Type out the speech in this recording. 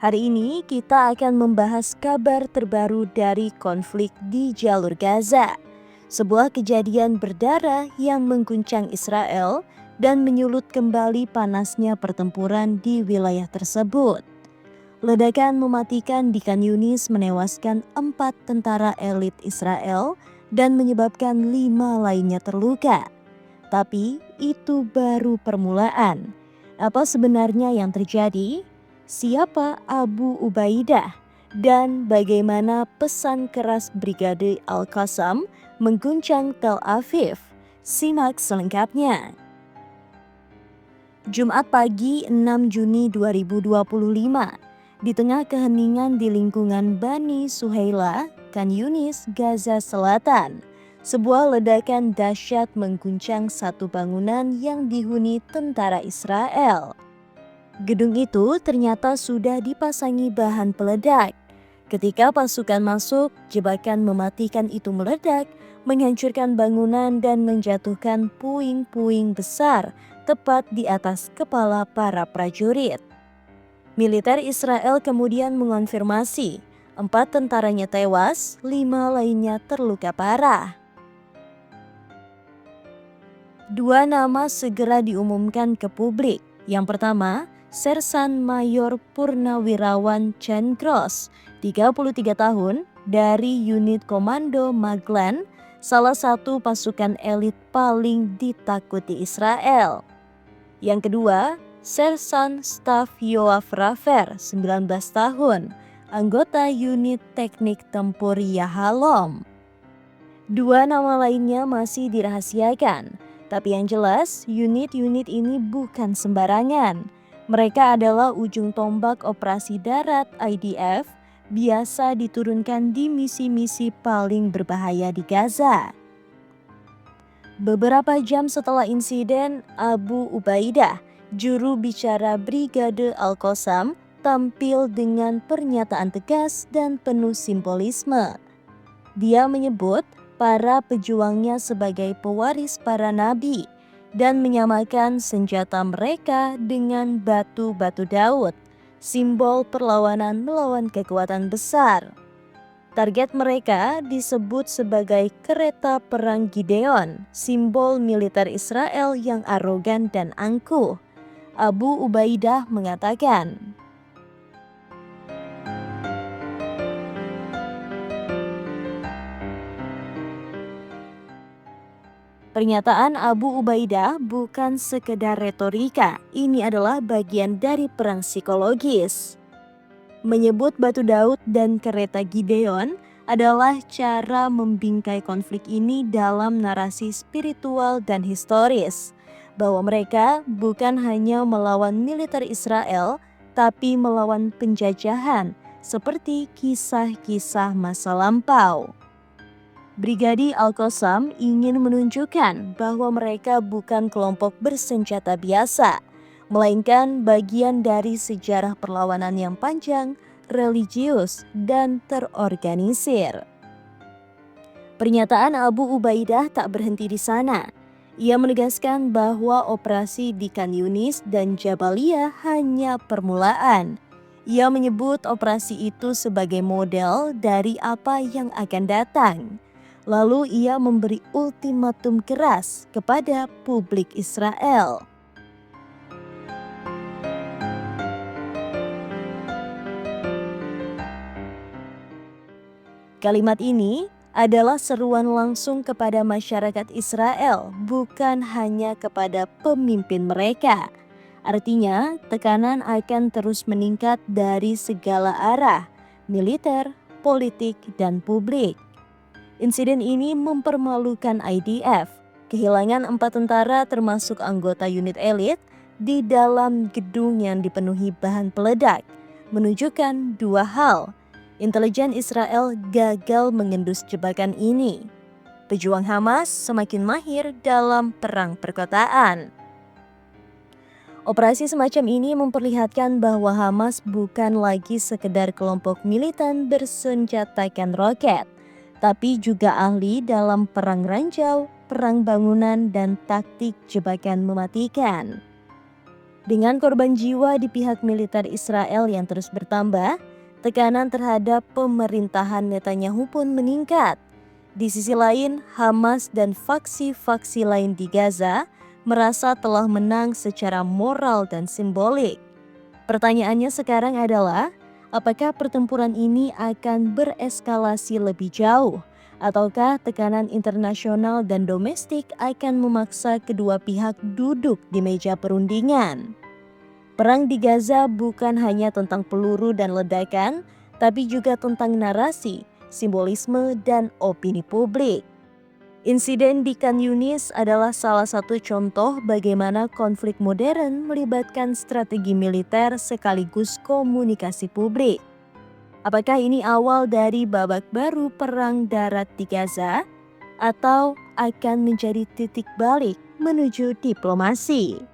Hari ini kita akan membahas kabar terbaru dari konflik di jalur Gaza. Sebuah kejadian berdarah yang mengguncang Israel dan menyulut kembali panasnya pertempuran di wilayah tersebut. Ledakan mematikan di Khan Yunis menewaskan 4 tentara elit Israel dan menyebabkan 5 lainnya terluka. Tapi itu baru permulaan. Apa sebenarnya yang terjadi? Siapa Abu Ubaidah? Dan bagaimana pesan keras Brigade Al-Qassam mengguncang Tel Aviv? Simak selengkapnya. Jumat pagi 6 Juni 2025, di tengah keheningan di lingkungan Bani Suhaila, Khan Yunis, Gaza Selatan, sebuah ledakan dahsyat mengguncang satu bangunan yang dihuni tentara Israel. Gedung itu ternyata sudah dipasangi bahan peledak. Ketika pasukan masuk, jebakan mematikan itu meledak, menghancurkan bangunan dan menjatuhkan puing-puing besar tepat di atas kepala para prajurit. Militer Israel kemudian mengonfirmasi 4 tentaranya tewas, 5 lainnya terluka parah. 2 nama segera diumumkan ke publik. Yang pertama, Sersan Mayor Purnawirawan Chen Gross, 33 tahun, dari unit Komando Maglan, salah satu pasukan elit paling ditakuti Israel. Yang kedua, Sersan Staf Yoav Rafer, 19 tahun, anggota unit teknik tempur Yahalom. 2 nama lainnya masih dirahasiakan, tapi yang jelas unit-unit ini bukan sembarangan. Mereka adalah ujung tombak operasi darat IDF, biasa diturunkan di misi-misi paling berbahaya di Gaza. Beberapa jam setelah insiden, Abu Ubaidah, juru bicara Brigade Al-Qassam, tampil dengan pernyataan tegas dan penuh simbolisme. Dia menyebut para pejuangnya sebagai pewaris para nabi dan menyamakan senjata mereka dengan batu-batu Daud, simbol perlawanan melawan kekuatan besar. Target mereka disebut sebagai kereta perang Gideon, simbol militer Israel yang arogan dan angkuh. Abu Ubaidah mengatakan, pernyataan Abu Ubaidah bukan sekedar retorika, ini adalah bagian dari perang psikologis. Menyebut batu Daud dan kereta Gideon adalah cara membingkai konflik ini dalam narasi spiritual dan historis, bahwa mereka bukan hanya melawan militer Israel, tapi melawan penjajahan, seperti kisah-kisah masa lampau. Brigade Al-Qassam ingin menunjukkan bahwa mereka bukan kelompok bersenjata biasa, melainkan bagian dari sejarah perlawanan yang panjang, religius, dan terorganisir. Pernyataan Abu Ubaidah tak berhenti di sana. Ia menegaskan bahwa operasi di Khan Yunis dan Jabalia hanya permulaan. Ia menyebut operasi itu sebagai model dari apa yang akan datang. Lalu ia memberi ultimatum keras kepada publik Israel. Kalimat ini adalah seruan langsung kepada masyarakat Israel, bukan hanya kepada pemimpin mereka. Artinya, tekanan akan terus meningkat dari segala arah, militer, politik, dan publik. Insiden ini mempermalukan IDF, kehilangan 4 tentara termasuk anggota unit elit di dalam gedung yang dipenuhi bahan peledak, menunjukkan 2 hal. Intelijen Israel gagal mengendus jebakan ini. Pejuang Hamas semakin mahir dalam perang perkotaan. Operasi semacam ini memperlihatkan bahwa Hamas bukan lagi sekedar kelompok militan bersenjatakan roket, tapi juga ahli dalam perang ranjau, perang bangunan, dan taktik jebakan mematikan. Dengan korban jiwa di pihak militer Israel yang terus bertambah, tekanan terhadap pemerintahan Netanyahu pun meningkat. Di sisi lain, Hamas dan faksi-faksi lain di Gaza merasa telah menang secara moral dan simbolik. Pertanyaannya sekarang adalah, apakah pertempuran ini akan bereskalasi lebih jauh? Ataukah tekanan internasional dan domestik akan memaksa kedua pihak duduk di meja perundingan? Perang di Gaza bukan hanya tentang peluru dan ledakan, tapi juga tentang narasi, simbolisme, dan opini publik. Insiden di Khan Yunis adalah salah satu contoh bagaimana konflik modern melibatkan strategi militer sekaligus komunikasi publik. Apakah ini awal dari babak baru perang darat di Gaza, atau akan menjadi titik balik menuju diplomasi?